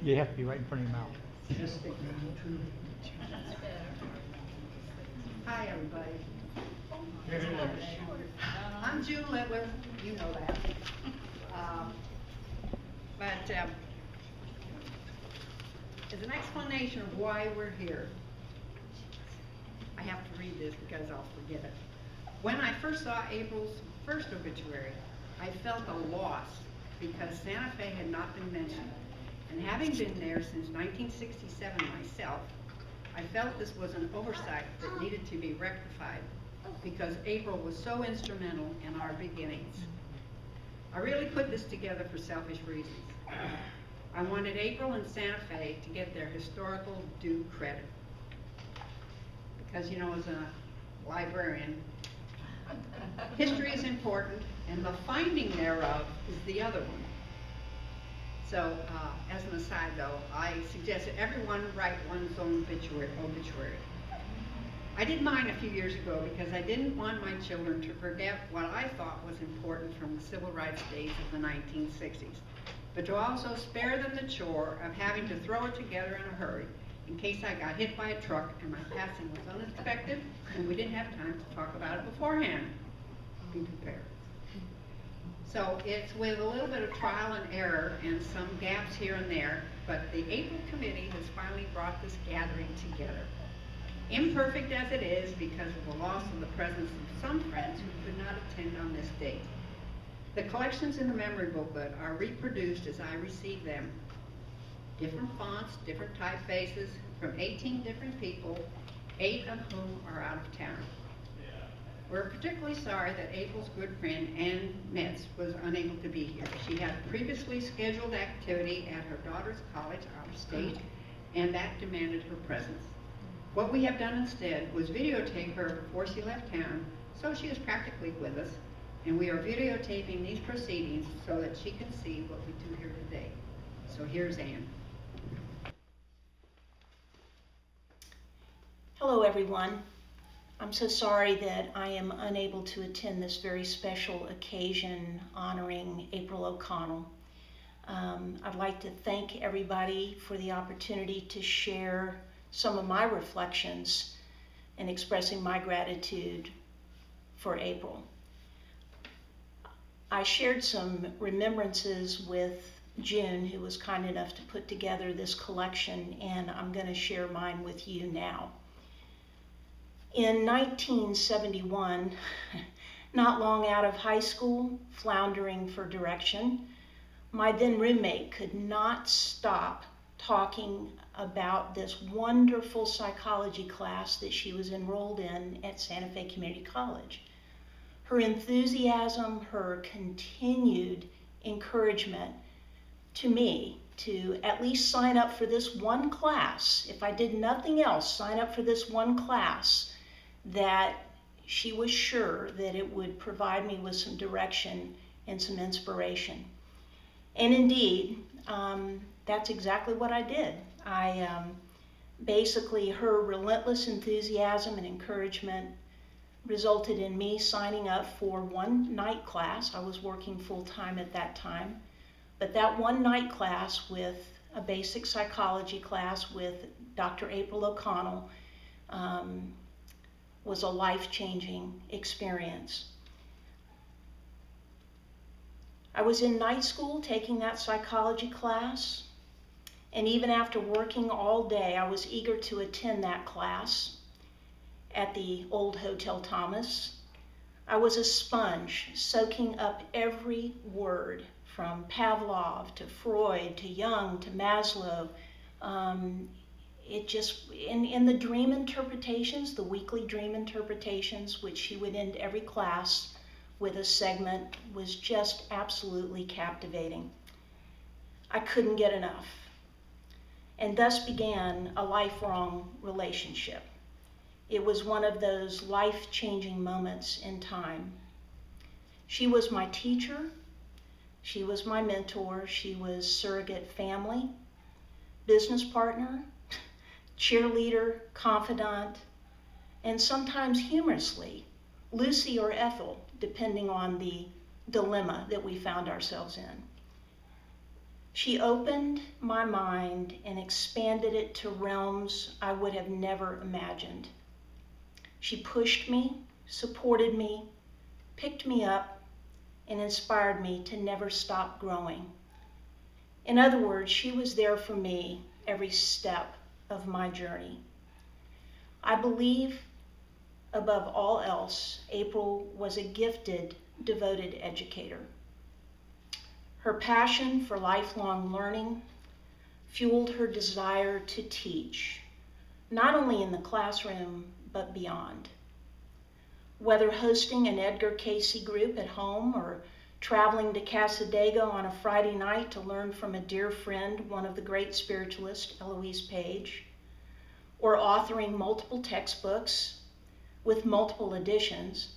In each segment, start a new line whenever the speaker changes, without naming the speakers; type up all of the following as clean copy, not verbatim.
You have to be right in front of your mouth.
Hi, everybody. I'm June Littler. You know that. But as an explanation of why we're here, I have to read this because I'll forget it. When I first saw April's first obituary, I felt a loss because Santa Fe had not been mentioned. And having been there since 1967 myself, I felt this was an oversight that needed to be rectified because April was so instrumental in our beginnings. I really put this together for selfish reasons. I wanted April and Santa Fe to get their historical due credit. Because, you know, as a librarian, history is important, and the finding thereof is the other one. So, as an aside though, I suggest that everyone write one's own obituary. I did mine a few years ago because I didn't want my children to forget what I thought was important from the civil rights days of the 1960s, but to also spare them the chore of having to throw it together in a hurry in case I got hit by a truck and my passing was unexpected and we didn't have time to talk about it beforehand. Be prepared. So it's with a little bit of trial and error and some gaps here and there, but the April Committee has finally brought this gathering together. Imperfect as it is because of the loss of the presence of some friends who could not attend on this date. The collections in the memory booklet are reproduced as I receive them. Different fonts, different typefaces, from 18 different people, 8 of whom are out of town. We're particularly sorry that April's good friend, Ann Metz, was unable to be here. She had a previously scheduled activity at her daughter's college out of state, and that demanded her presence. What we have done instead was videotape her before she left town, so she is practically with us, and we are videotaping these proceedings so that she can see what we do here today. So here's Ann.
Hello, everyone. I'm so sorry that I am unable to attend this very special occasion honoring April O'Connell. I'd like to thank everybody for the opportunity to share some of my reflections and expressing my gratitude for April. I shared some remembrances with June, who was kind enough to put together this collection, and I'm going to share mine with you now. In 1971, not long out of high school, floundering for direction, my then roommate could not stop talking about this wonderful psychology class that she was enrolled in at Santa Fe Community College. Her enthusiasm, her continued encouragement to me to at least sign up for this one class, if I did nothing else, sign up for this one class, that she was sure that it would provide me with some direction and some inspiration. And indeed, that's exactly what I did. Basically, her relentless enthusiasm and encouragement resulted in me signing up for one night class. I was working full-time at that time, but that one night class with a basic psychology class with Dr. April O'Connell was a life-changing experience. I was in night school taking that psychology class, and even after working all day, I was eager to attend that class at the old Hotel Thomas. I was a sponge, soaking up every word from Pavlov to Freud to Jung to Maslow. It just, in the dream interpretations, the weekly dream interpretations, which she would end every class with a segment, was just absolutely captivating. I couldn't get enough. And thus began a lifelong relationship. It was one of those life-changing moments in time. She was my teacher, she was my mentor, she was surrogate family, business partner, cheerleader, confidant, and sometimes humorously, Lucy or Ethel, depending on the dilemma that we found ourselves in. She opened my mind and expanded it to realms I would have never imagined. She pushed me, supported me, picked me up, and inspired me to never stop growing. In other words, she was there for me every step of my journey. I believe, above all else, April was a gifted, devoted educator. Her passion for lifelong learning fueled her desire to teach, not only in the classroom, but beyond. Whether hosting an Edgar Cayce group at home or traveling to Cassadaga on a Friday night to learn from a dear friend, one of the great spiritualists, Eloise Page, or authoring multiple textbooks with multiple editions,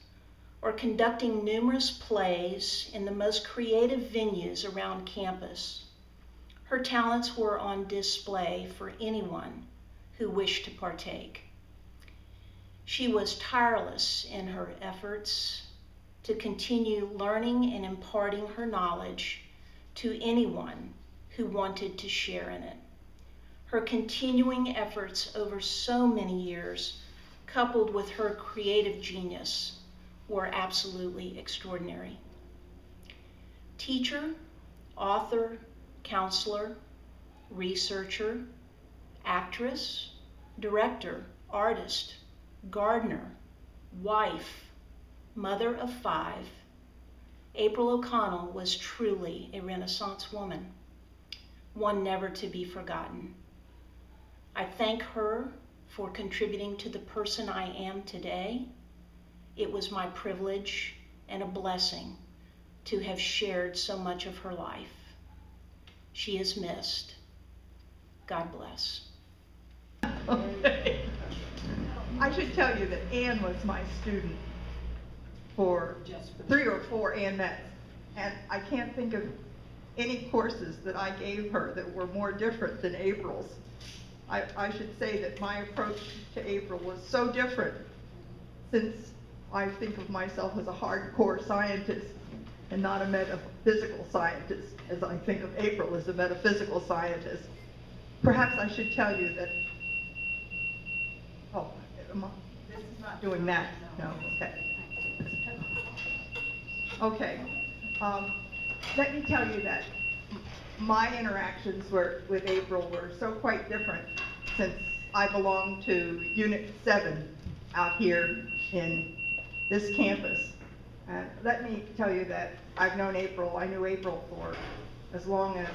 or conducting numerous plays in the most creative venues around campus, her talents were on display for anyone who wished to partake. She was tireless in her efforts to continue learning and imparting her knowledge to anyone who wanted to share in it. Her continuing efforts over so many years, coupled with her creative genius, were absolutely extraordinary. Teacher, author, counselor, researcher, actress, director, artist, gardener, wife, mother of 5, April O'Connell was truly a Renaissance woman, one never to be forgotten. I thank her for contributing to the person I am today. It was my privilege and a blessing to have shared so much of her life. She is missed. God bless.
Okay. I should tell you that Anne was my student for 3 or 4 Annettes, and I can't think of any courses that I gave her that were more different than April's. I should say that my approach to April was so different, since I think of myself as a hardcore scientist and not a metaphysical scientist, as I think of April as a metaphysical scientist. Perhaps I should tell you that, oh, this is not doing that, no, okay. Okay, let me tell you that my interactions with April were so quite different, since I belong to Unit 7 out here in this campus. And let me tell you that I've known April, I knew April for as long as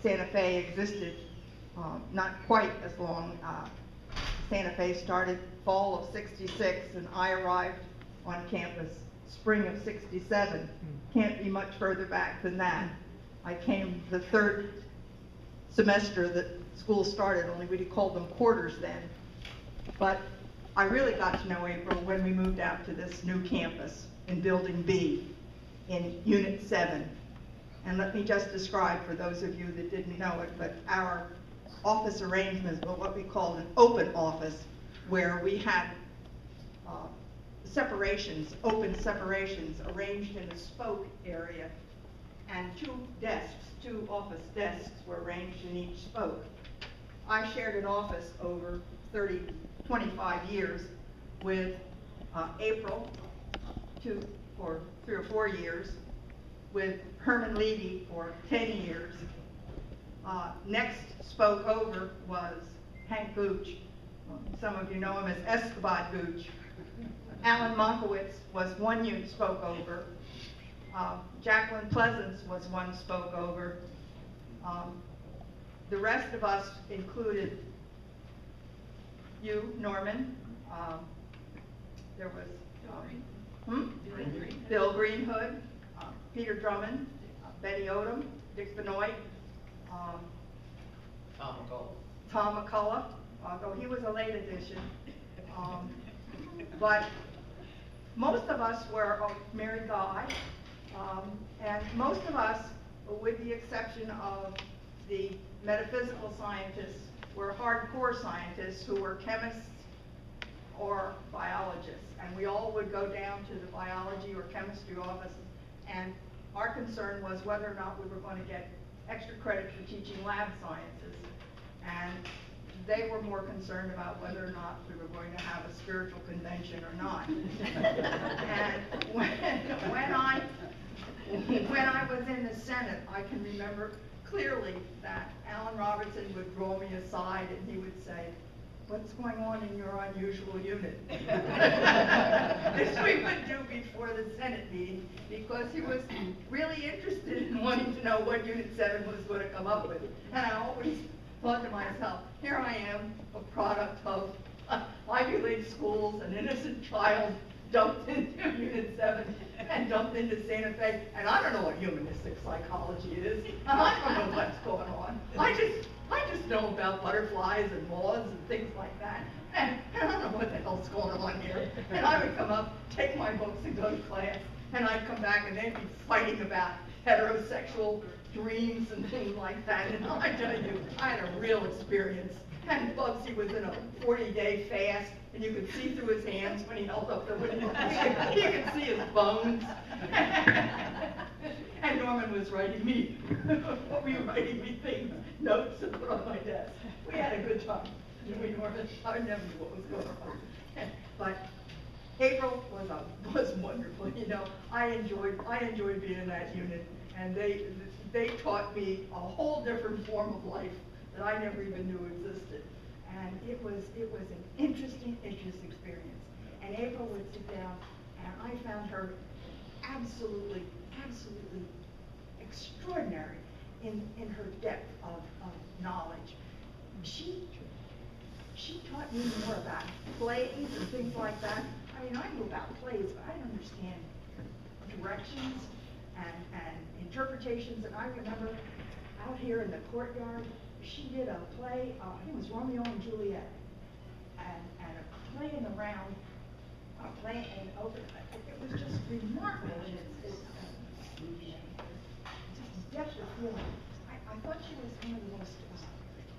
Santa Fe existed, not quite as long. Santa Fe started fall of '66, and I arrived on campus spring of '67. Can't be much further back than that. I came the 3rd semester that school started, only we called them quarters then. But I really got to know April when we moved out to this new campus in Building B in Unit 7. And let me just describe for those of you that didn't know it, but our office arrangements were what we called an open office, where we had separations, open separations, arranged in a spoke area, and 2 office desks were arranged in each spoke. I shared an office over 25 years with April for 3 or 4 years, with Herman Levy for 10 years. Next spoke over was Hank Gooch. Some of you know him as Escobar Gooch. Alan Monkowitz was 1 spoke over. Jacqueline Pleasance was 1 spoke over. The rest of us included you, Norman. There was Bill Greenhood, Peter Drummond, Betty Odom, Dick Benoit, Tom McCullough, although he was a late addition. But most of us were Mary Guy, and most of us, with the exception of the metaphysical scientists, were hardcore scientists who were chemists or biologists. And we all would go down to the biology or chemistry offices, and our concern was whether or not we were going to get extra credit for teaching lab sciences. And they were more concerned about whether or not we were going to have a spiritual convention or not. And when I was in the Senate, I can remember clearly that Alan Robertson would draw me aside and he would say, "What's going on in your unusual unit?" This we would do before the Senate meeting, because he was really interested in wanting to know what Unit 7 was going to come up with. And I always thought to myself, here I am, a product of Ivy League schools, an innocent child dumped into Unit 7 and dumped into Santa Fe, and I don't know what humanistic psychology is, and I don't know what's going on. I just know about butterflies and moths and things like that, and I don't know what the hell's going on here. And I would come up, take my books and go to class, and I'd come back and they'd be fighting about heterosexual dreams and things like that, and I tell you, I had a real experience. And Bugsy was in a 40-day fast, and you could see through his hands when he held up the window. You could see his bones. And Norman was writing me, things, notes to put on my desk. We had a good time. We Norman, I never knew what was going on. But April was wonderful. You know, I enjoyed being in that unit, and they taught me a whole different form of life that I never even knew existed. And it was an interesting experience. And April would sit down, and I found her absolutely extraordinary in her depth of knowledge. She taught me more about plays and things like that. I mean, I knew about plays, but I didn't understand directions and interpretations. And I remember out here in the courtyard, she did a play, I think it was Romeo and Juliet, and a play in the round, a play in open. It was just remarkable in its just depth of feeling. I thought she was one of the most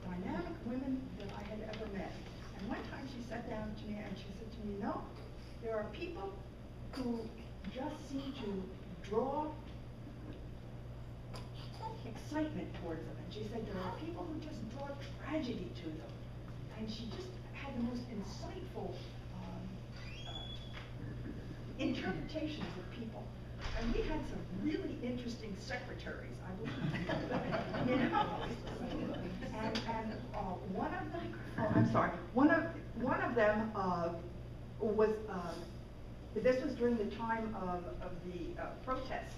dynamic women that I had ever met. And one time she sat down to me and she said to me, "No, there are people who just seem to draw excitement towards them." And she said, "There are people who just draw tragedy to them." And she just had the most insightful interpretations of people. And we had some really interesting secretaries, I believe. You know? And one of them, I'm sorry, one of them was, this was during the time of the protests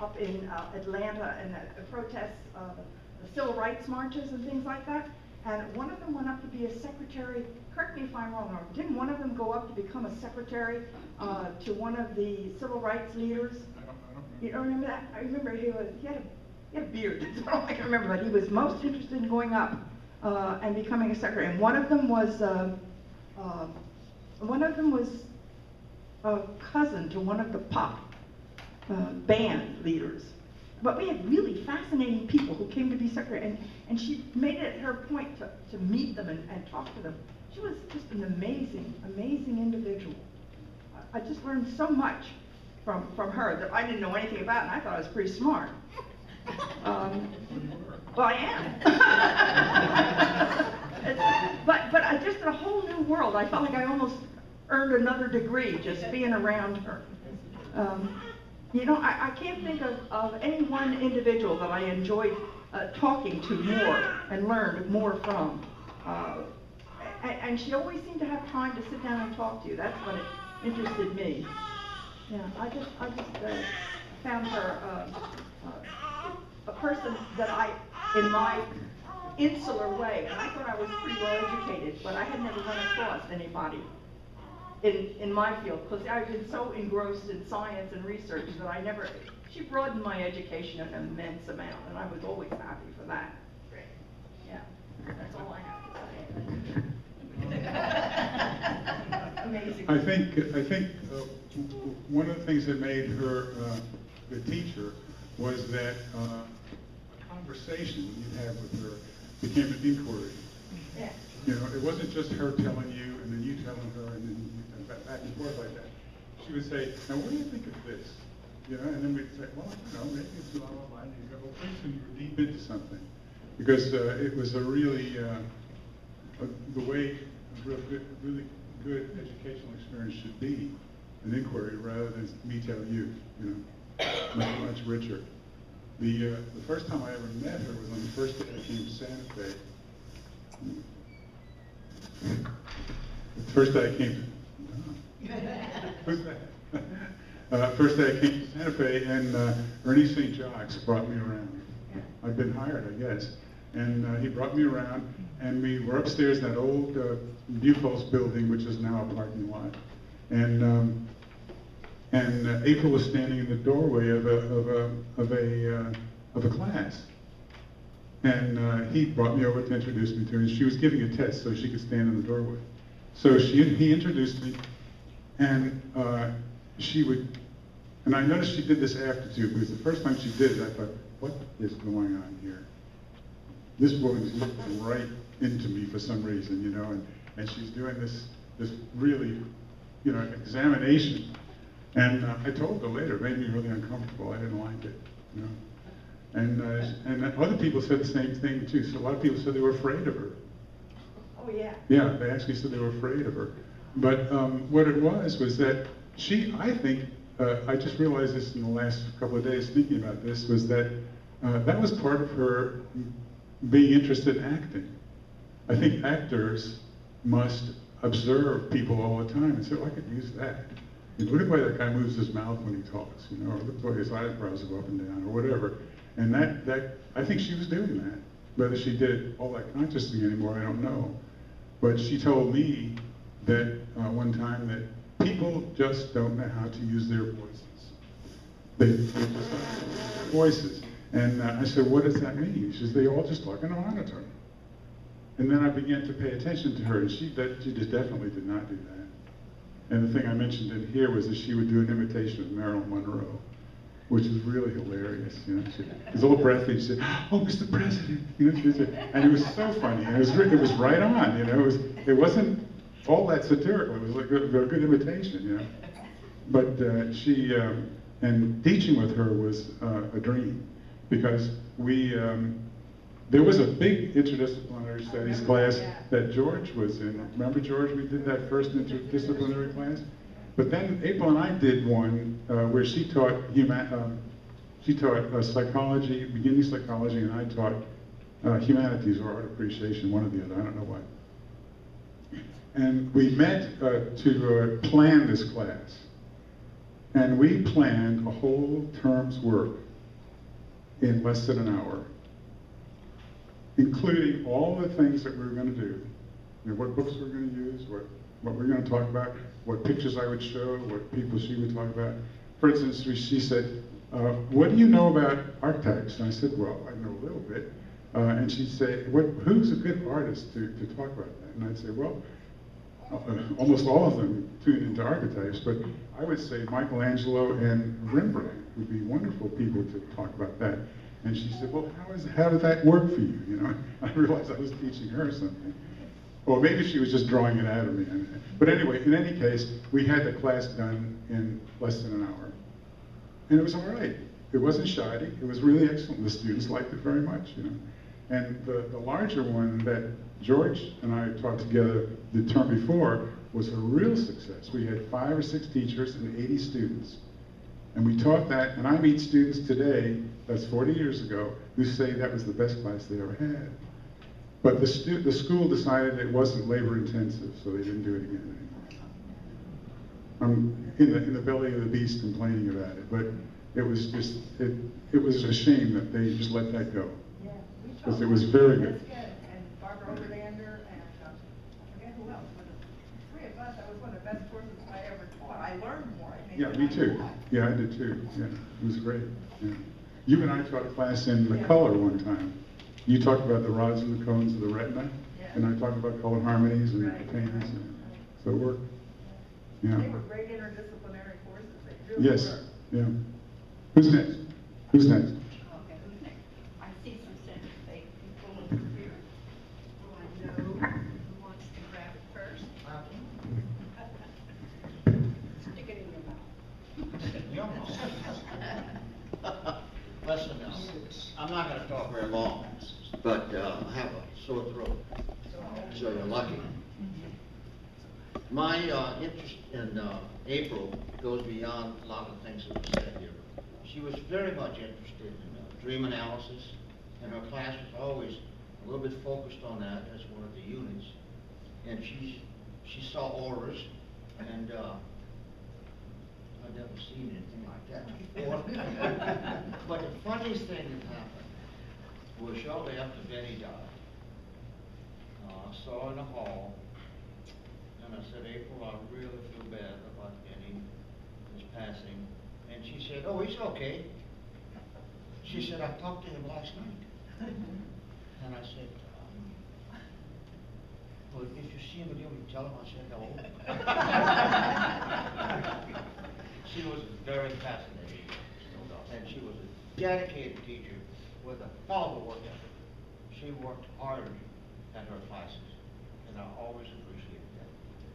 up in Atlanta, and the protests, the civil rights marches and things like that. And one of them went up to be a secretary. Correct me if I'm wrong, Norm. Didn't one of them go up to become a secretary to one of the civil rights leaders?
I don't
You don't remember that? I remember he had a beard. That's all I can remember. But he was most interested in going up and becoming a secretary. And one of them was a cousin to one of the pop band leaders. But we had really fascinating people who came to be secretary, and she made it her point to meet them and talk to them. She was just an amazing individual. I just learned so much from her that I didn't know anything about, and I thought I was pretty smart. Well, I am. but I just in a whole new world. I felt like I almost earned another degree just being around her. You know, I can't think of any one individual that I enjoyed talking to more and learned more from. And she always seemed to have time to sit down and talk to you. That's what interested me. Yeah, I just found her a person that in my insular way, and I thought I was pretty well educated, but I had never run across anybody in my field, because I've been so engrossed in science and research that she broadened my education an immense amount, and I was always happy for that. Yeah, that's all I have to say. Amazing.
I think one of the things that made her the teacher was that a conversation you'd have with her became an inquiry.
Yeah.
You know, it wasn't just her telling you and then you telling her and then back and forth like that. She would say, "Now what do you think of this?" You know, and then we'd say, well, I don't know, maybe it's blah, blah, blah, and you go, well, pretty soon you were deep into something. Because it was a really, the way a really good educational experience should be, an inquiry rather than me tell you, you know, much richer. The first time I ever met her was on the first day I came to Santa Fe. The first day I came to, who's that? First day I came to Santa Fe, and Ernie St. Jacques brought me around. I'd been hired, I guess. And he brought me around, and we were upstairs in that old Bufos building, which is now a parking lot. And April was standing in the doorway of a class. And he brought me over to introduce me to her, and she was giving a test so she could stand in the doorway. So he introduced me, and and I noticed she did this after too, because the first time she did it, I thought, what is going on here? This woman's looking right into me for some reason, you know, and she's doing this really, you know, examination. And I told her later, it made me really uncomfortable. I didn't like it, you know. And other people said the same thing too. So a lot of people said they were afraid of her.
Oh, yeah.
Yeah, they actually said they were afraid of her. But what it was that I think, I just realized this in the last couple of days thinking about this, was that that was part of her being interested in acting. I think actors must observe people all the time and say, oh, I could use that. You know, look at the way that guy moves his mouth when he talks, you know, or look at the way his eyebrows go up and down, or whatever. And that I think she was doing that. Whether she did it all that consciously anymore, I don't know. But she told me that one time that people just don't know how to use their voices. They just don't use their voices. And I said, what does that mean? She says, they all just talk in a monotone. And then I began to pay attention to her, and she just definitely did not do that. And the thing I mentioned in here was that she would do an imitation of Marilyn Monroe, which is really hilarious. You know, his little breathy, she said, "Oh, Mr. President," you know, and it was so funny. And it was right on. You know, it wasn't all that satirical. It was like a good imitation. You know, but and teaching with her was a dream, because there was a big interdisciplinary studies class that George was in. Remember, George? We did that first interdisciplinary class. But then April and I did one where she taught psychology, beginning psychology, and I taught humanities or art appreciation, one or the other. I don't know what. And we met to plan this class, and we planned a whole term's work in less than an hour, including all the things that we were going to do, you know, what books we were going to use, what we were going to talk about, what pictures I would show, what people she would talk about. For instance, she said, what do you know about archetypes? And I said, well, I know a little bit. And she'd say, who's a good artist to talk about that? And I'd say, well, almost all of them tune into archetypes, but I would say Michelangelo and Rembrandt would be wonderful people to talk about that. And she said, well, how did that work for you? You know, I realized I was teaching her something. Or maybe she was just drawing it out of me. But anyway, in any case, we had the class done in less than an hour. And it was all right. It wasn't shoddy. It was really excellent. The students liked it very much, you know. And the larger one that George and I taught together the term before was a real success. We had 5 or 6 teachers and 80 students. And we taught that, and I meet students today, that's 40 years ago, who say that was the best class they ever had. But the school decided it wasn't labor intensive, so they didn't do it again anymore. I'm in the belly of the beast complaining about it, but it was just, it was a shame that they just let that go.
Yeah,
Because it was very good.
And Barbara Overlander, and I forget who else, but the 3 of us, that was one of the best courses I ever taught. I learned more, I think.
Yeah, me too. Yeah, I did too. Yeah, it was great. Yeah. You and I taught a class in the color one time. You talked about the rods and the cones of the retina, and I talked about color harmonies and the paintings. So it worked. Yeah.
They were great interdisciplinary courses. They really
Yes.
were.
Yeah. Who's next? Who's next?
Okay, who's next? I see some Santa Fe people over here. Do I know who wants to grab it first? Stick it in your mouth.
have a sore throat. So you're lucky. My interest in April goes beyond a lot of things that were said here. She was very much interested in dream analysis, and her class was always a little bit focused on that as one of the units. And she saw auras, and I've never seen anything like that before. But the funniest thing that happened was shortly after Benny died. I saw her in the hall, and I said, April, I really feel bad about Benny, his passing. And she said, oh, he's okay. She said, I talked to him last night. And I said, well, if you see him again, you tell him I said hello. She was very fascinating, and she was a dedicated teacher with a powerful work ethic. She worked hard at her classes, and I always appreciated that.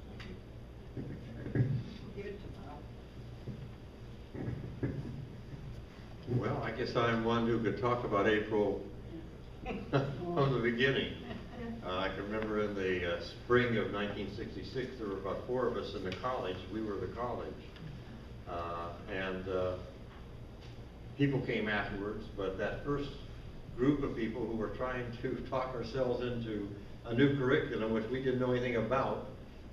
Thank you.
Give it to Bob.
Well, I guess I'm one who could talk about April from the beginning. I can remember in the spring of 1966, there were about 4 of us in the college. We were the college. And people came afterwards, but that first group of people who were trying to talk ourselves into a new curriculum, which we didn't know anything about,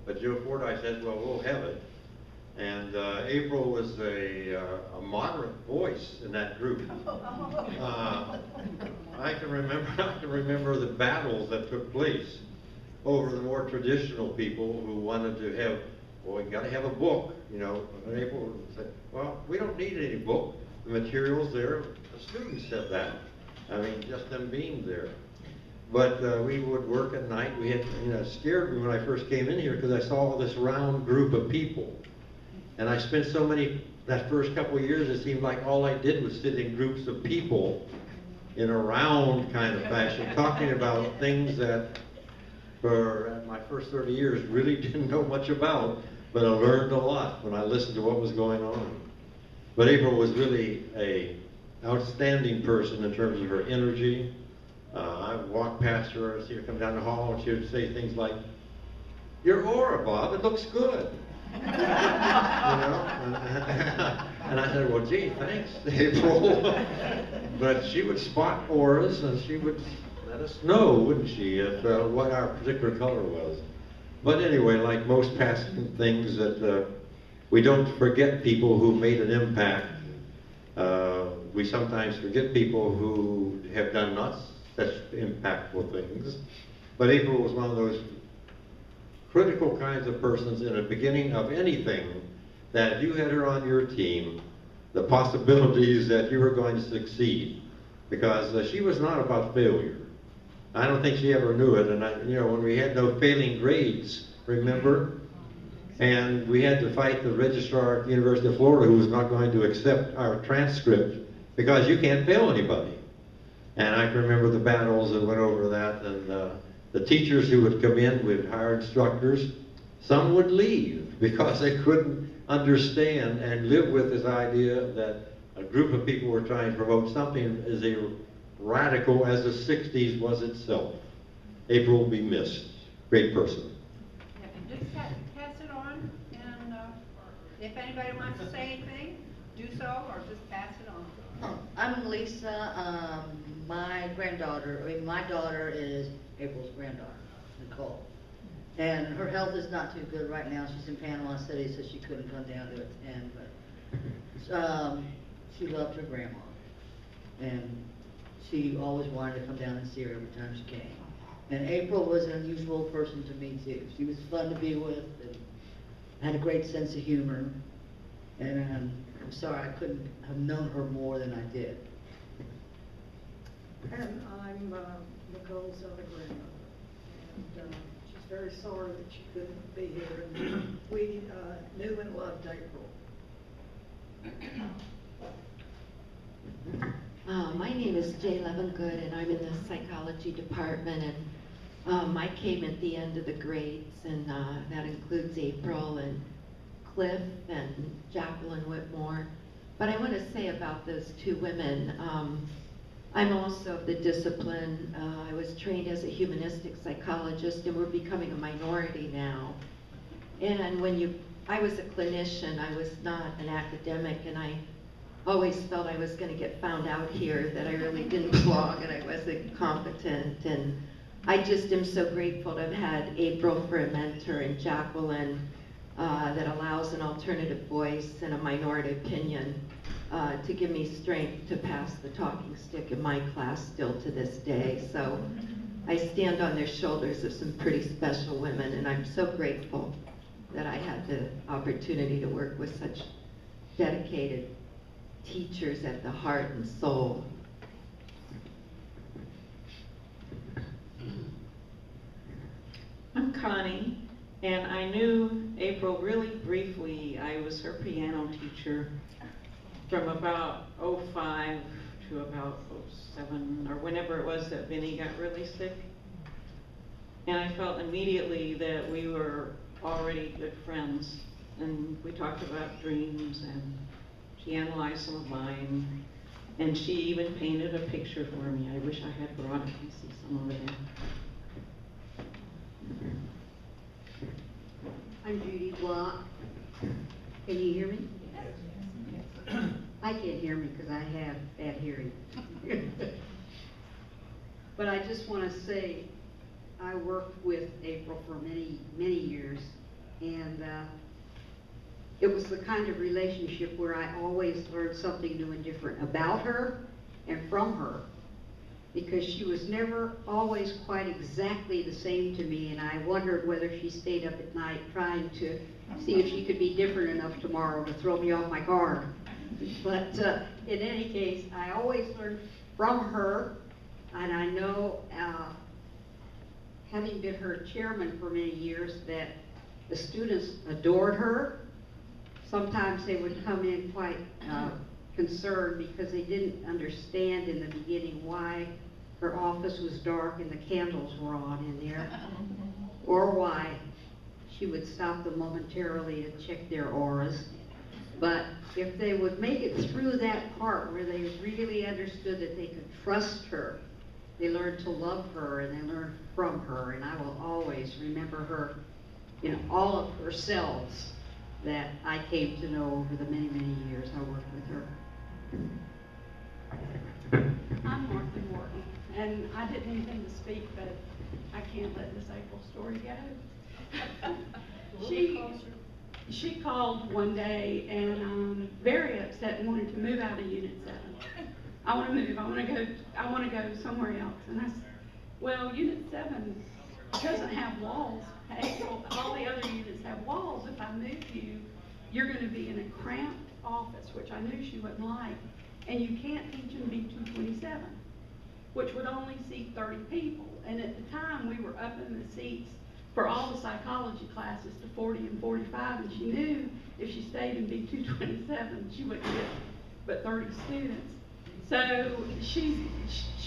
but Joe Fordyce said, well, we'll have it. And April was a moderate voice in that group. I can remember the battles that took place over the more traditional people who wanted to have, well, you got to have a book, you know. And April said, well, we don't need any book. The material's there. The students said that. I mean, just them being there. But we would work at night. We had, you know, it scared me when I first came in here because I saw this round group of people. And I spent so many, that first couple of years, it seemed like all I did was sit in groups of people in a round kind of fashion, talking about things that for my first 30 years really didn't know much about, but I learned a lot when I listened to what was going on. But April was really an outstanding person in terms of her energy. I would walk past her, see her come down the hall, and she would say things like, your aura, Bob, it looks good. You know? And I said, well, gee, thanks, April. But she would spot auras, and she would let us know, wouldn't she, if what our particular color was. But anyway, like most passing things, that we don't forget people who made an impact. We sometimes forget people who have done not such impactful things. But April was one of those critical kinds of persons in the beginning of anything, that if you had her on your team, the possibilities that you were going to succeed, because she was not about failure. I don't think she ever knew it. And you know, when we had no failing grades, remember, and we had to fight the registrar at the University of Florida, who was not going to accept our transcript because you can't fail anybody. And I can remember the battles that went over that, and the teachers who would come in, we'd hire instructors. Some would leave because they couldn't understand and live with this idea that a group of people were trying to promote something as radical as the 60s was itself. April will be missed. Great person.
Yeah, and just pass it on, and if anybody wants to say anything, do so, or just pass it on.
Oh, I'm Lisa. My daughter is April's granddaughter, Nicole. And her health is not too good right now. She's in Panama City, so she couldn't come down to attend. But she loved her grandma, and she always wanted to come down and see her every time she came. And April was an unusual person to me too. She was fun to be with, and had a great sense of humor. And I'm sorry I couldn't have known her more than I did.
And I'm Nicole's other grandmother, and she's very sorry that she couldn't be here, and we knew and loved April.
My name is Jay Levengood, and I'm in the psychology department, and I came at the end of the grades, and that includes April and Cliff and Jacqueline Whitmore. But I want to say about those two women, I'm also of the discipline. I was trained as a humanistic psychologist, and we're becoming a minority now. And I was a clinician, I was not an academic, and I always felt I was going to get found out here, that I really didn't belong and I wasn't competent. And I just am so grateful to have had April for a mentor and Jacqueline that allows an alternative voice and a minority opinion to give me strength to pass the talking stick in my class still to this day. So I stand on their shoulders of some pretty special women, and I'm so grateful that I had the opportunity to work with such dedicated teachers at the heart and soul.
I'm Connie, and I knew April really briefly. I was her piano teacher from about '05 to about '07, or whenever it was that Vinny got really sick. And I felt immediately that we were already good friends, and we talked about dreams, and she analyzed some of mine, and she even painted a picture for me. I wish I had brought it. You see some over there.
I'm Judy Block. Can you hear me? I can't hear me because I have bad hearing. But I just want to say, I worked with April for many, many years, and it was the kind of relationship where I always learned something new and different about her and from her, because she was never always quite exactly the same to me, and I wondered whether she stayed up at night trying to see if she could be different enough tomorrow to throw me off my guard. But in any case, I always learned from her, and I know, having been her chairman for many years, that the students adored her. Sometimes they would come in quite concerned because they didn't understand in the beginning why her office was dark and the candles were on in there, or why she would stop them momentarily to check their auras. But if they would make it through that part where they really understood that they could trust her, they learned to love her and they learned from her. And I will always remember her in all of her selves that I came to know over the many, many years I worked with her.
I'm Martha Morton, and I didn't intend to speak, but I can't let this April story go. She called one day and very upset and wanted to move out of Unit 7. I want to move. I want to go somewhere else. And I said, well, Unit 7 doesn't have walls. April, all the other units have walls. If I move you, you're going to be in a cramped office, which I knew she wouldn't like, and you can't teach in B227, which would only seat 30 people. And at the time, we were upping the seats for all the psychology classes to 40 and 45, and she knew if she stayed in B227, she wouldn't get but 30 students. So she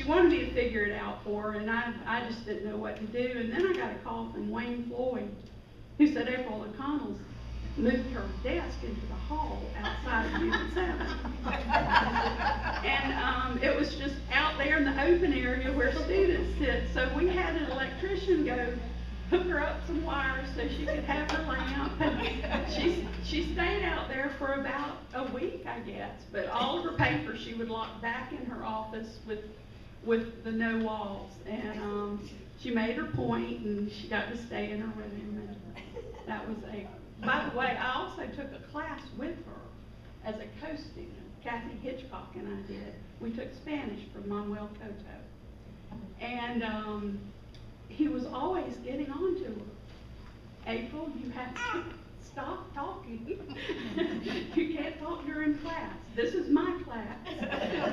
wanted me to figure it out for her, and I just didn't know what to do. And then I got a call from Wayne Floyd, who said April O'Connell's moved her desk into the hall outside of Unit 7. And it was just out there in the open area where students sit. So we had an electrician go hook her up some wires so she could have her lamp. And she stayed out there for about a week, I guess. But all of her papers she would lock back in her office with the no walls. And she made her point, and she got to stay in her room. And that was by the way, I also took a class with her as a co-student. Kathy Hitchcock and I did. We took Spanish from Manuel Cotto. And he was always getting on to her. April, you have to stop talking. You can't talk during class. This is my class.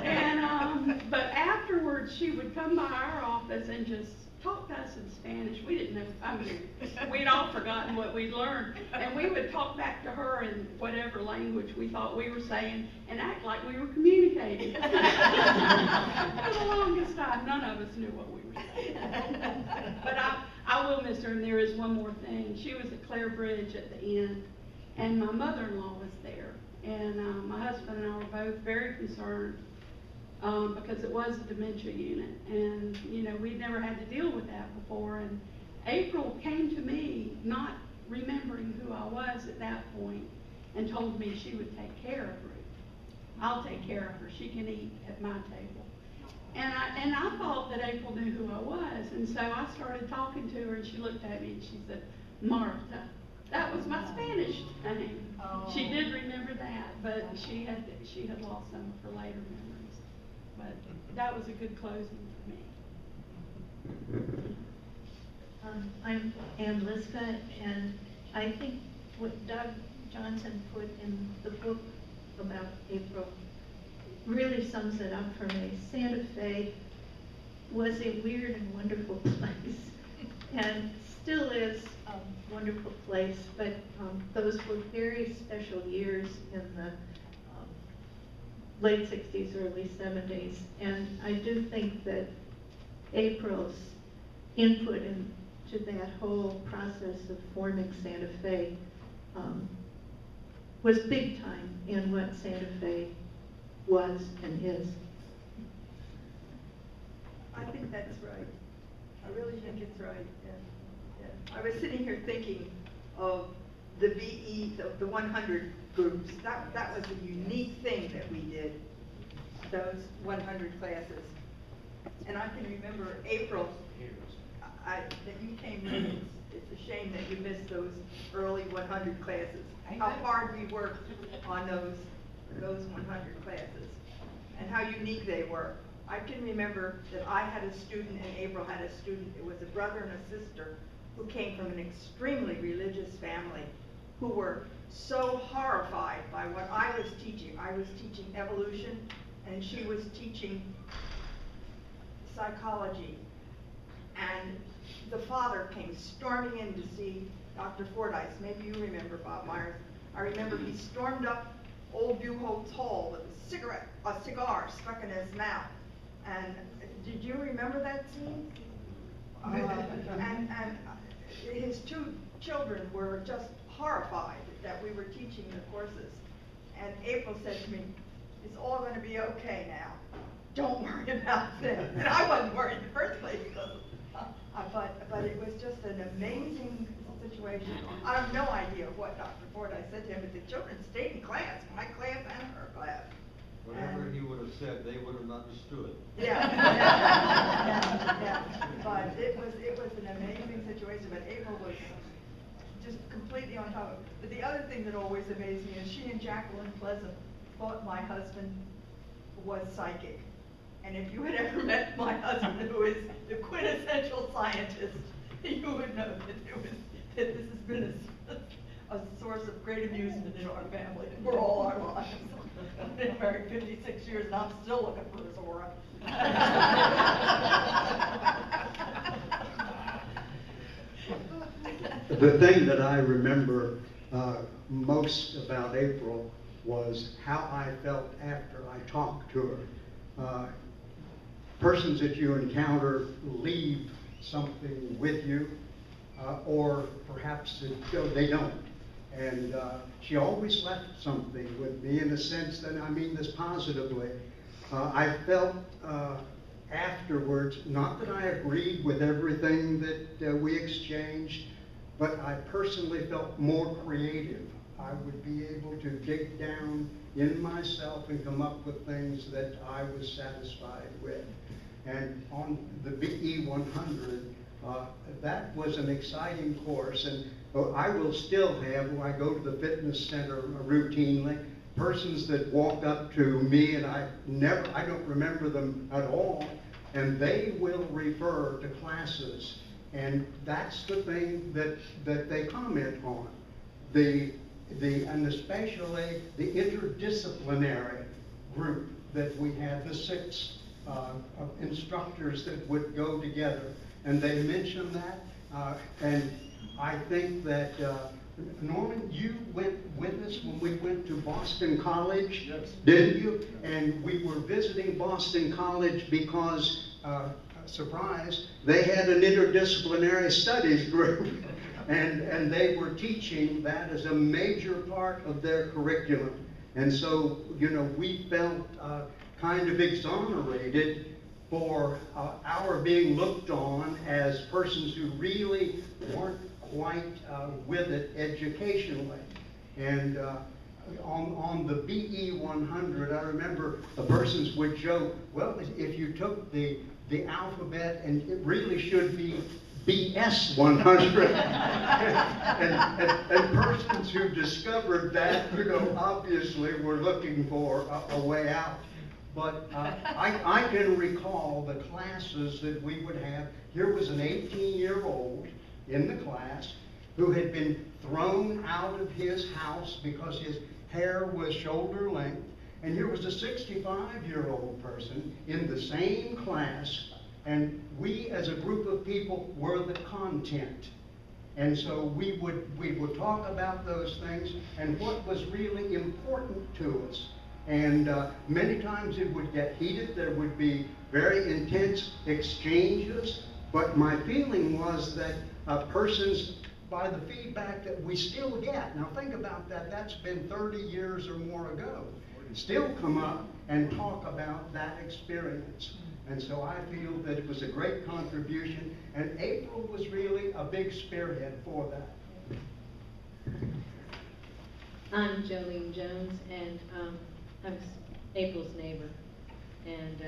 And but afterwards, she would come by our office and just talk to us in Spanish. We didn't know, I mean, we'd all forgotten what we'd learned. And we would talk back to her in whatever language we thought we were saying and act like we were communicating. For the longest time, none of us knew what we were saying. But I will miss her, and there is one more thing. She was at Clare Bridge at the end, and my mother-in-law was there. And my husband and I were both very concerned because it was a dementia unit. And, you know, we'd never had to deal with that before. And April came to me not remembering who I was at that point and told me she would take care of Ruth. I'll take care of her. She can eat at my table. And I thought that April knew who I was. And so I started talking to her, and she looked at me and she said, Martha. That was my Spanish name.
Oh.
She did remember that, but she had lost some of her later memories. But that was a good closing for me.
I'm Ann Liska, and I think what Doug Johnson put in the book about April really sums it up for me. Santa Fe was a weird and wonderful place, and still is a wonderful place, but those were very special years in the late 60s, early 70s, and I do think that April's input into that whole process of forming Santa Fe was big time in what Santa Fe was and is.
I think that's right. I really think it's right. I was sitting here thinking of the VE, the 100 groups. That was a unique thing that we did, those 100 classes. And I can remember April, that you came in. It's a shame that you missed those early 100 classes. How hard we worked on those 100 classes and how unique they were. I can remember that I had a student and April had a student. It was a brother and a sister who came from an extremely religious family who were so horrified by what I was teaching. I was teaching evolution and she was teaching psychology. And the father came storming in to see Dr. Fordyce. Maybe you remember Bob Myers. I remember he stormed up Old Buchholz Hall with a cigar stuck in his mouth. And did you remember that scene? And his two children were just horrified that we were teaching the courses. And April said to me, it's all going to be okay now. Don't worry about them. And I wasn't worried in the first place, but it was just an amazing situation. I have no idea what Dr. Fordyce said to him, but the children stayed in class, my class and her class.
Whatever he would have said, they would have understood.
Yeah. But it was an amazing situation. But April was just completely on top of it. But the other thing that always amazed me is she and Jacqueline Pleasant thought my husband was psychic. And if you had ever met my husband, who is the quintessential scientist, you would know that this has been a source of great amusement in our family for all our lives. I've been married 56 years and I'm still looking for his aura.
The thing that I remember most about April was how I felt after I talked to her. Persons that you encounter leave something with you, or perhaps they don't. And she always left something with me in the sense that, I mean this positively. I felt afterwards, not that I agreed with everything that we exchanged, but I personally felt more creative. I would be able to dig down in myself and come up with things that I was satisfied with. And on the BE 100, that was an exciting course, and I will still have, when I go to the fitness center routinely, persons that walk up to me and I don't remember them at all, and they will refer to classes, and that's the thing that they comment on. And especially the interdisciplinary group that we had, the 6 instructors that would go together, and they mentioned that, and I think that Norman, you went with us when we went to Boston College, yes, didn't you? And we were visiting Boston College because, surprise, they had an interdisciplinary studies group, and they were teaching that as a major part of their curriculum. And so, you know, we felt kind of exonerated for our being looked on as persons who really weren't quite with it educationally. And on the BE 100, I remember the persons would joke, well, if you took the alphabet, and it really should be BS 100. and persons who discovered that, you know, obviously were looking for a way out. But I can recall the classes that we would have. Here was an 18-year-old in the class who had been thrown out of his house because his hair was shoulder length. And here was a 65-year-old person in the same class, and we as a group of people were the content. And so we would talk about those things and what was really important to us. And many times it would get heated. There would be very intense exchanges. But my feeling was that persons, by the feedback that we still get, now think about that, that's been 30 years or more ago, still come up and talk about that experience. And so I feel that it was a great contribution, and April was really a big spearhead for that.
I'm Jolene Jones, and I was April's neighbor, and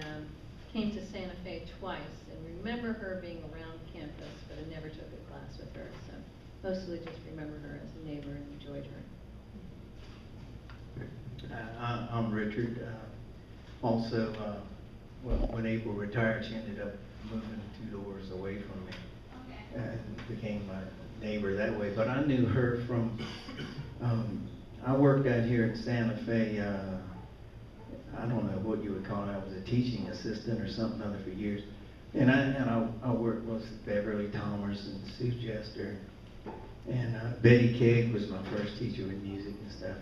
came to Santa Fe twice, and remember her being around campus, but I never took a class with her, so mostly just remember her as a neighbor and enjoyed her.
I'm Richard. Also, well, when April retired, she ended up moving 2 doors away from me and became my neighbor that way. But I knew her from, I worked out here in Santa Fe, I don't know what you would call it, I was a teaching assistant or something other for years. And I worked with Beverly Thomas and Sue Jester. And Betty Kegg was my first teacher with music and stuff.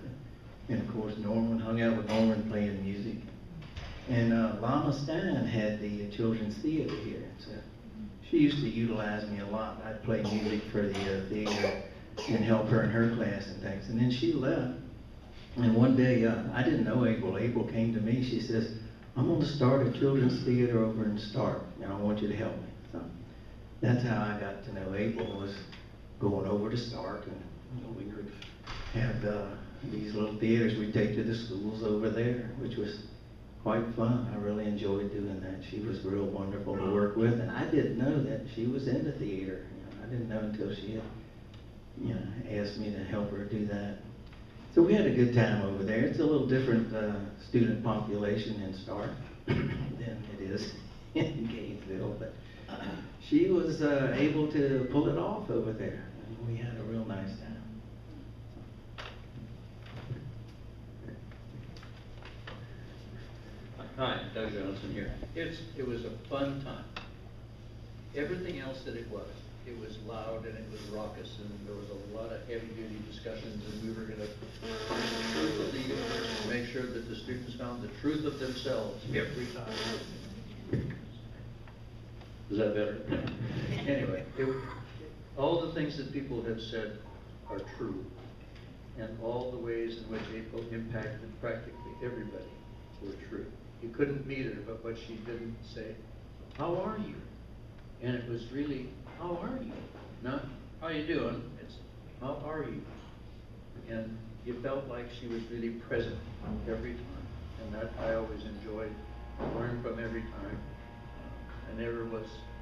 And of course Norman, hung out with Norman playing music. And Lama Stein had the children's theater here. So she used to utilize me a lot. I'd play music for the theater and help her in her class and things. And then she left. And one day, I didn't know April. April came to me. She says, I'm going to start a children's theater over in Stark, and I want you to help me. So that's how I got to know April, was going over to Stark, and we would have these little theaters we'd take to the schools over there, which was quite fun. I really enjoyed doing that. She was real wonderful to work with, and I didn't know that she was into theater. I didn't know until she had, asked me to help her do that. So we had a good time over there. It's a little different student population in Stark than it is in Gainesville, but she was able to pull it off over there. And we had a real nice time.
Hi, Doug Johnson here. It was a fun time. Everything else that it was loud and it was raucous, and there was a lot of heavy-duty discussions, and we were going to make sure that the students found the truth of themselves every time. Is that better? Anyway, all the things that people have said are true, and all the ways in which April impacted practically everybody were true. You couldn't meet her, but what she didn't say, how are you? And it was really, how are you? Not, how you doing? It's, how are you? And you felt like she was really present every time. And that I always enjoyed. Learned from every time.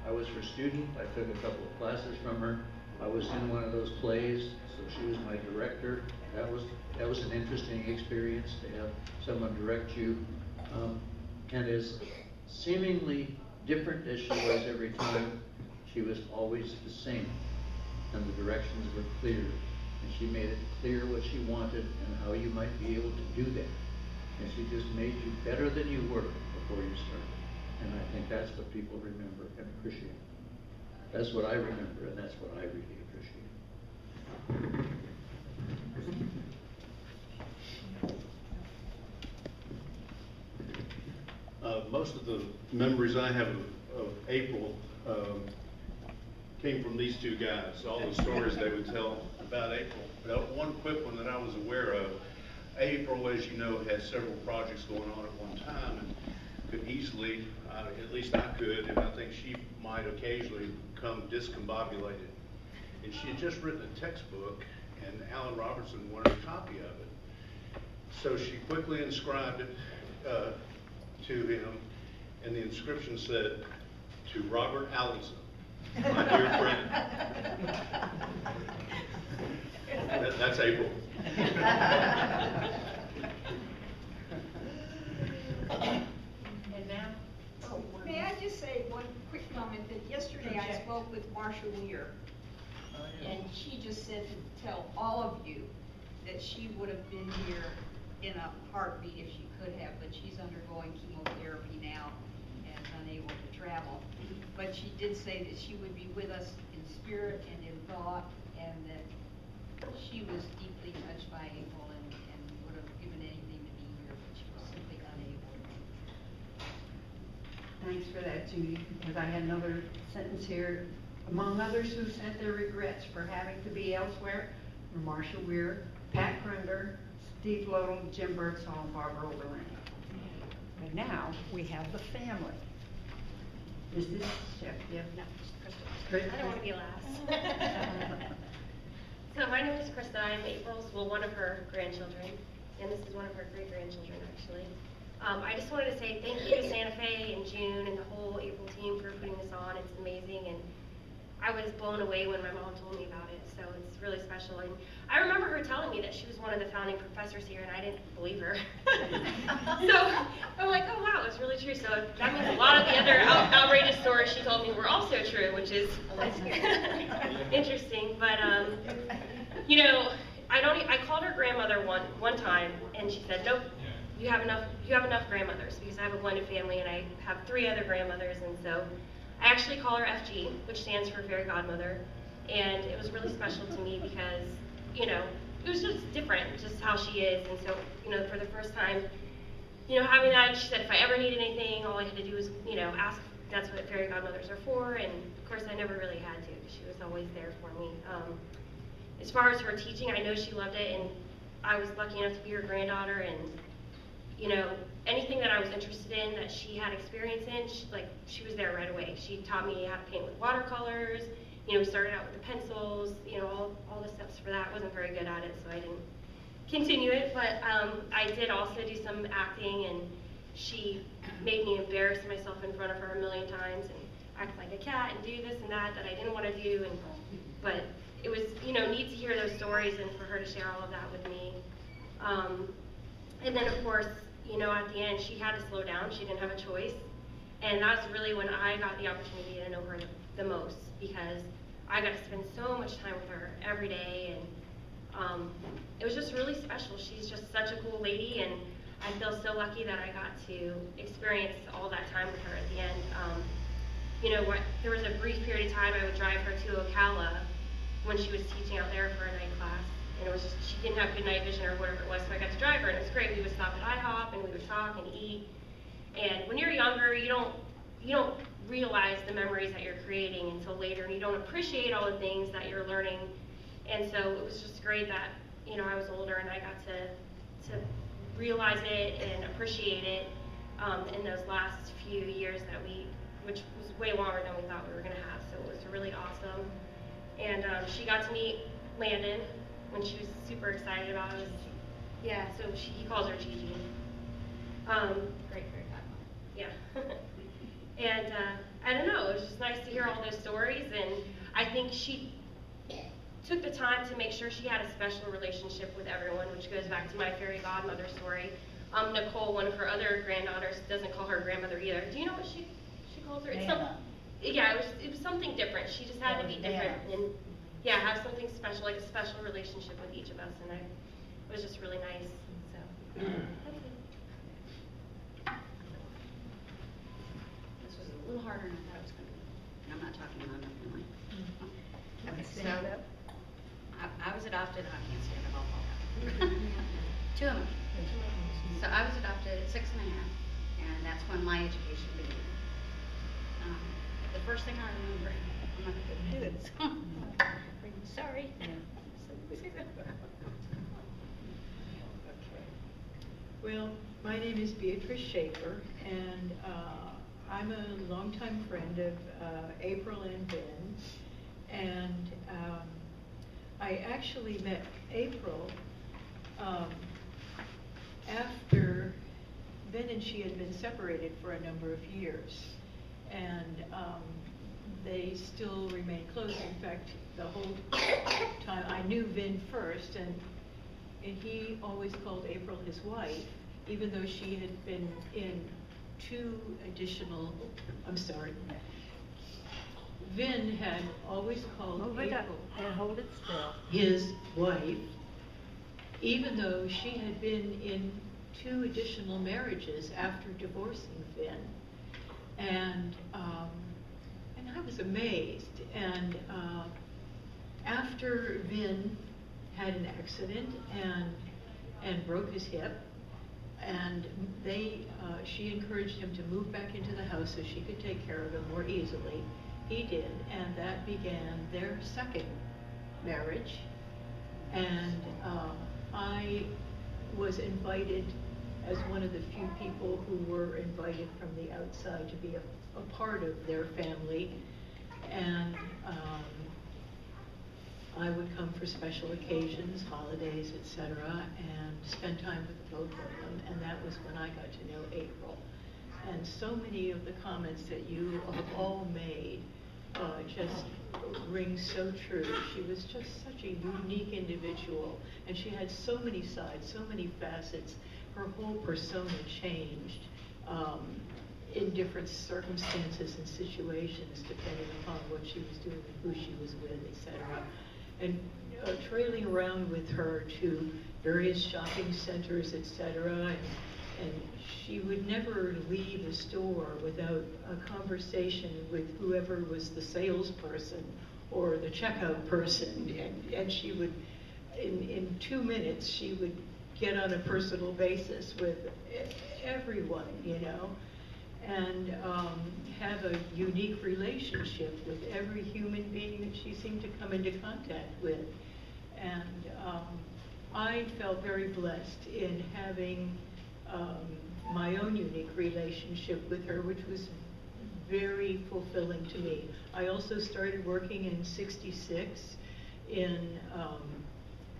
I was her student. I took a couple of classes from her. I was in one of those plays, so she was my director. That was an interesting experience to have someone direct you. And as seemingly different as she was every time, she was always the same. And the directions were clear. And she made it clear what she wanted and how you might be able to do that. And she just made you better than you were before you started. And I think that's what people remember and appreciate. That's what I remember, and that's what I really appreciate.
Most of the memories I have of April came from these two guys, all the stories they would tell about April. But one quick one that I was aware of, April, as you know, had several projects going on at one time, and could easily, at least I could, and I think she might occasionally become discombobulated. And she had just written a textbook, and Alan Robertson wanted a copy of it. So she quickly inscribed it to him, and the inscription said, "To Robert Allinson, my dear friend." That's April.
And now? Oh, may I just say one quick comment, that yesterday I spoke with Marsha Weir, and she just said to tell all of you that she would have been here in a heartbeat if she could have, but she's undergoing chemotherapy now and unable to travel. But she did say that she would be with us in spirit and in thought, and that she was deeply touched by April and would have given anything to be here, but she was simply unable.
Thanks for that, Judy, because I had another sentence here. Among others who sent their regrets for having to be elsewhere were Marsha Weir, Pat Grunder, Steve Lodell, Jim Birdsall, and Barbara Oberlin. And now we have the family. Mrs. Sheffield.
No, Krista. I don't want to be last. So my name is Krista. I'm April's, well, one of her grandchildren, and this is one of her great-grandchildren, actually. I just wanted to say thank you to Santa Fe and June and the whole April team for putting this on. It's amazing, and I was blown away when my mom told me about it, so it's really special. And I remember her telling me that she was one of the founding professors here, and I didn't believe her. So I'm like, oh wow, it's really true. So that means a lot of the other outrageous stories she told me were also true, which is interesting. But you know, I called her grandmother one time, and she said, nope, you have enough grandmothers, because I have a blended family and I have 3 other grandmothers, and so I actually call her FG, which stands for Fairy Godmother, and it was really special to me because, you know, it was just different, just how she is. And so, you know, for the first time, you know, having that, she said if I ever needed anything, all I had to do was, you know, ask. That's what Fairy Godmothers are for, and of course I never really had to, because she was always there for me. As far as her teaching, I know she loved it, and I was lucky enough to be her granddaughter, and you know, anything that I was interested in that she had experience in, she was there right away. She taught me how to paint with watercolors. You know, we started out with the pencils. You know, all the steps for that. I wasn't very good at it, so I didn't continue it. But I did also do some acting, and she made me embarrass myself in front of her a million times and act like a cat and do this and that I didn't want to do. But it was, you know, neat to hear those stories and for her to share all of that with me. And then, of course, you know, at the end, she had to slow down. She didn't have a choice. And that's really when I got the opportunity to know her the most, because I got to spend so much time with her every day, and it was just really special. She's just such a cool lady, and I feel so lucky that I got to experience all that time with her at the end. You know, there was a brief period of time I would drive her to Ocala when she was teaching out there for a night class. And it was just, she didn't have good night vision or whatever it was, so I got to drive her, and it was great. We would stop at IHOP, and we would talk and eat. And when you're younger, you don't realize the memories that you're creating until later, and you don't appreciate all the things that you're learning. And so it was just great that, you know, I was older and I got to realize it and appreciate it in those last few years which was way longer than we thought we were going to have. So it was really awesome. And she got to meet Landon, when she was super excited about it. Yeah, so he calls her Gigi. Great godmother. Yeah. And I don't know, it was just nice to hear all those stories, and I think she took the time to make sure she had a special relationship with everyone, which goes back to my fairy godmother story. Nicole, one of her other granddaughters, doesn't call her grandmother either. Do you know what she calls her? It's yeah, it was something different. She just had to be different. And yeah, have something special, like a special relationship with each of us, and it was just really nice. So that's it.
This was a little harder than I thought it was going to be. And I'm not talking about my family. So, I was adopted. I can't stand it all. 2 of them. So I was adopted at 6 and a half, and that's when my education began. The first thing I remember, I'm not going to do this. Sorry.
Well,
My name is Beatrice Schaefer, and I'm a longtime friend of April and Ben. And I actually met April after Ben and she had been separated for a number of years. And they still remain close. In fact, the whole time I knew Vin first, and he always called April his wife, even though she had been in 2 additional, I'm sorry. Vin had always called April
and hold it still.
his wife, even though she had been in 2 additional marriages after divorcing Vin. And I was amazed. And after Vin had an accident and broke his hip, and she encouraged him to move back into the house so she could take care of him more easily. He did, and that began their 2nd marriage. And I was invited as one of the few people who were invited from the outside to be a part of their family. And I would come for special occasions, holidays, etc., and spend time with both of them. And that was when I got to know April. And so many of the comments that you have all made just ring so true. She was just such a unique individual, and she had so many sides, so many facets. Her whole persona changed in different circumstances and situations, depending upon what she was doing, who she was with, etc. And trailing around with her to various shopping centers, etc. And she would never leave a store without a conversation with whoever was the salesperson or the checkout person. And she would, in 2 minutes, she would get on a personal basis with everyone, you know, and have a unique relationship with every human being that she seemed to come into contact with. And I felt very blessed in having my own unique relationship with her, which was very fulfilling to me. I also started working in '66 in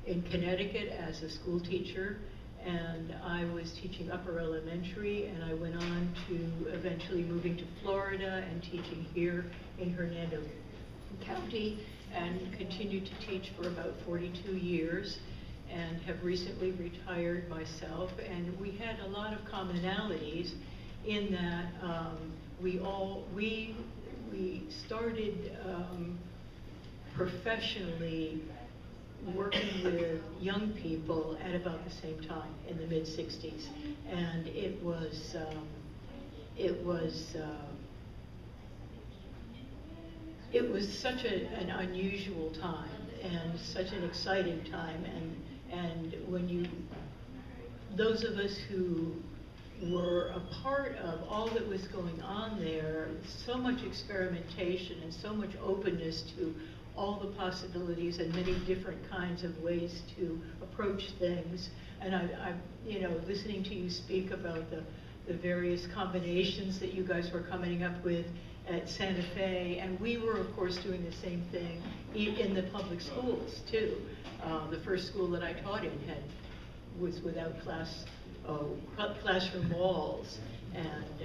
Connecticut as a school teacher, and I was teaching upper elementary, and I went on to eventually moving to Florida and teaching here in Hernando County, and continued to teach for about 42 years. And have recently retired myself, and we had a lot of commonalities in that we started professionally working with young people at about the same time in the mid-60s, and it was such an unusual time and such an exciting time. And when those of us who were a part of all that was going on there, so much experimentation and so much openness to all the possibilities and many different kinds of ways to approach things. And I you know, listening to you speak about the various combinations that you guys were coming up with at Santa Fe, and we were, of course, doing the same thing in the public schools, too. The first school that I taught in was without classroom walls, and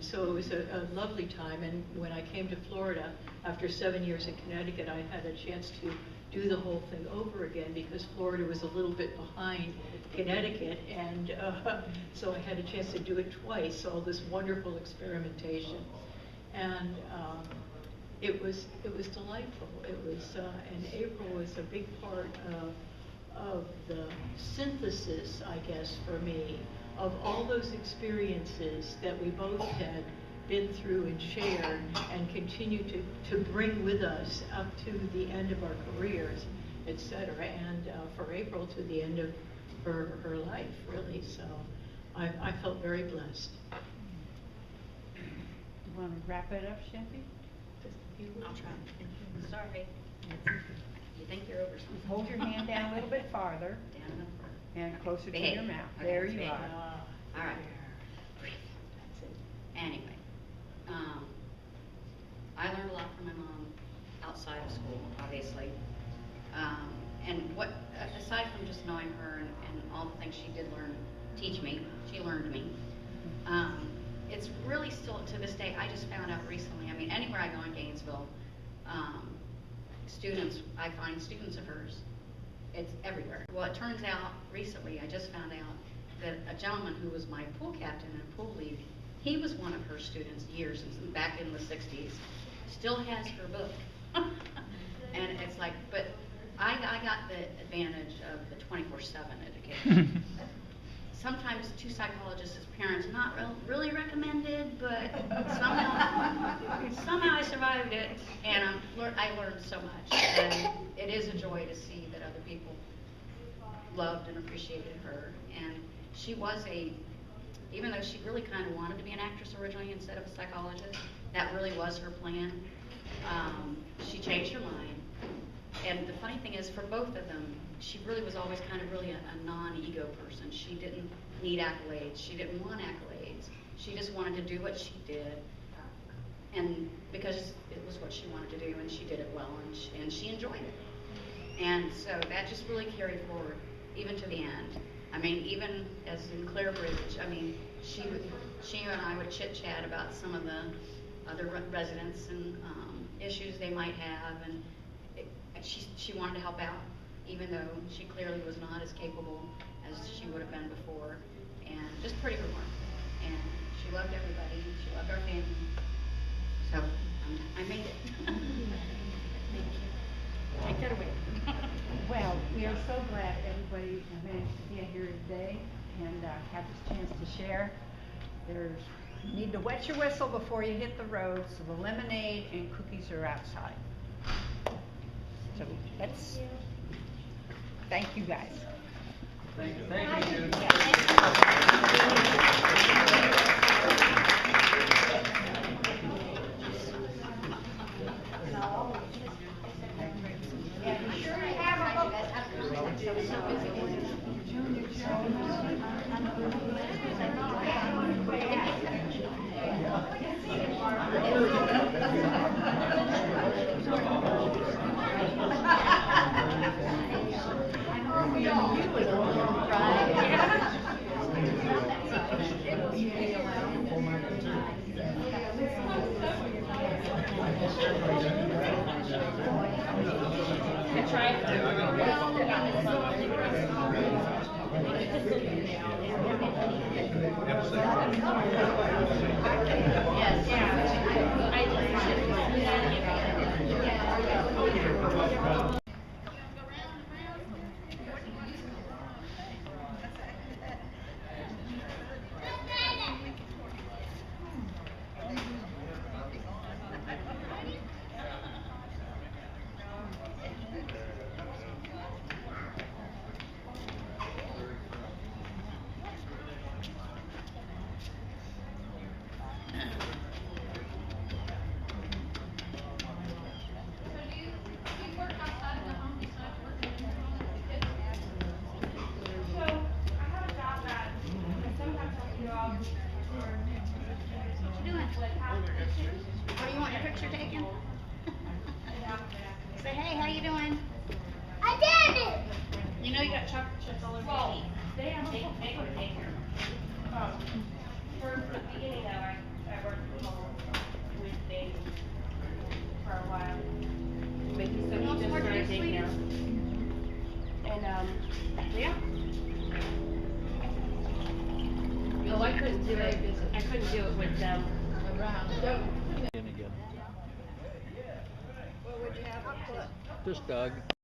so it was a lovely time. And when I came to Florida, after 7 years in Connecticut, I had a chance to do the whole thing over again, because Florida was a little bit behind Connecticut, and so I had a chance to do it twice, all this wonderful experimentation. And it was delightful. It was, and April was a big part of the synthesis, I guess, for me, of all those experiences that we both had been through and shared and continue to bring with us up to the end of our careers, etc. And for April to the end of her life, really. So I felt very blessed.
You want to wrap it up, Shempi?
I'll try. Sorry. You think you're over something.
Hold your hand down a little bit farther.
Down enough.
And closer to
Behave.
your mouth.
Okay,
There
let's
you
behave.
are.
All right. Anyway, I learned a lot from my mom outside of school, obviously. And what, aside from just knowing her and all the things she did teach me, she learned me. It's really still, to this day, I just found out recently, I mean, anywhere I go in Gainesville, I find students of hers. It's everywhere. Well, it turns out, recently, I just found out that a gentleman who was my pool captain in a pool league, he was one of her students back in the 60s, still has her book. And it's like, but I got the advantage of the 24/7 education. Sometimes two psychologists as parents, not really recommended, but somehow I survived it, and I learned so much. And it is a joy to see that other people loved and appreciated her. And she was even though she really kind of wanted to be an actress originally instead of a psychologist, that really was her plan. She changed her mind. And the funny thing is, for both of them, she really was always kind of really a non-ego person. She didn't need accolades. She didn't want accolades. She just wanted to do what she did, and because it was what she wanted to do, and she did it well, and she enjoyed it. And so that just really carried forward, even to the end. I mean, even as in Clare Bridge, I mean, she and I would chit-chat about some of the other residents and issues they might have, and she wanted to help out, even though she clearly was not as capable as she would have been before, and just pretty remarkable. And she loved everybody. She loved our family. So I made it. Thank you. Take that away.
Well, we are so glad everybody managed to be here today and have this chance to share. You need to wet your whistle before you hit the road, so the lemonade and cookies are outside. So thank you guys.
Thank you.
What do you want your picture taken? Say, hey, how you doing? I did it! You know you got chocolate chips all over your feet.
They were daycare. For the beginning though, I worked from home with babies for a while. So he just started daycare. And yeah. No, I couldn't do it. I couldn't do it with them around.
Just Doug.